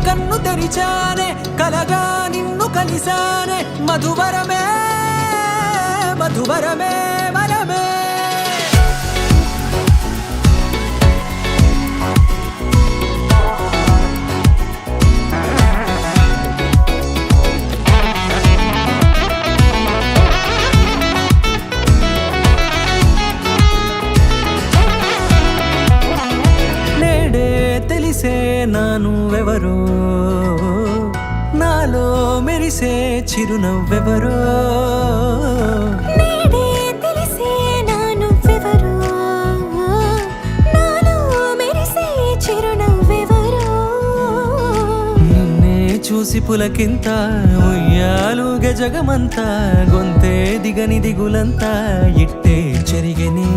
కన్ను తెరిచానే కలగా నిన్ను కలిసానే మధువరమే మధువరమే వరమే నానువెవరో నాలో మెరిసే చిరునవ్వెవరో నేడే తెలిసే నానువెవరో నాలో మెరిసే చిరునవ్వెవరో నిన్నే చూసి పులకింత ఉయ్యాలుగ జగమంతా గొంతే దిగని దిగులంతా ఇట్టే చెరిగనే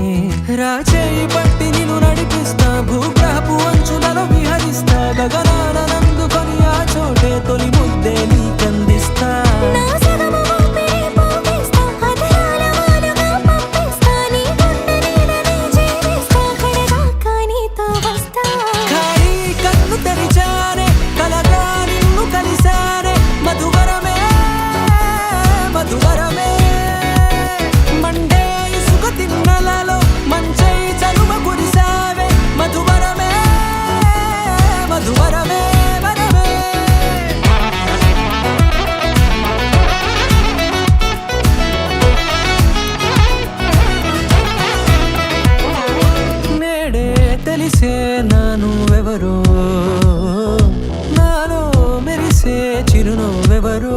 రాచేయి పట్టి నిన్ను నడిపిస్తా భూగ్రహపు అంచులలో విహరిస్తా గగనాన నందుకొని ఆ చోటే తొలి ముద్దే నీకందిస్తా నా సగము ఊపిరి పోగిస్తా అదరాల వానగా పంపిస్తా నీ గుండె నీడనే జీవిస్తా కడదాకా నీతో వస్తా ఖాళీ కన్ను తెరిచానే కలగా నిన్ను కలిసానే మధువరమే మధువరమే మండే ఇసుక తిన్నలలో మంచై చలువ కురిసావే మధువరమే మధువరమే వరమే నేడే తెలిసే నానువెవరో నాలో మెరిసే చిరునవ్వెవరో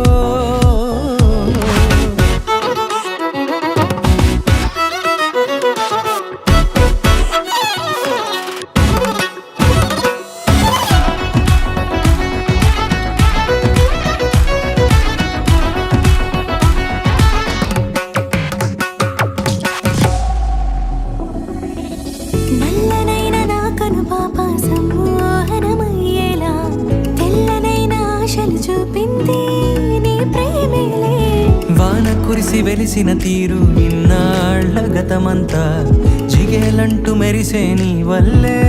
నల్లనైన నా కనుపాప సమ్మోహనమయ్యేలా తెల్లనైన ఆశలు చూపింది నీ ప్రేమేలే వాన కురిసి వెలిసిన తీరు ఇన్నాళ్ల గతమంతా జిగేలంటూ మెరిసే నీ వల్లే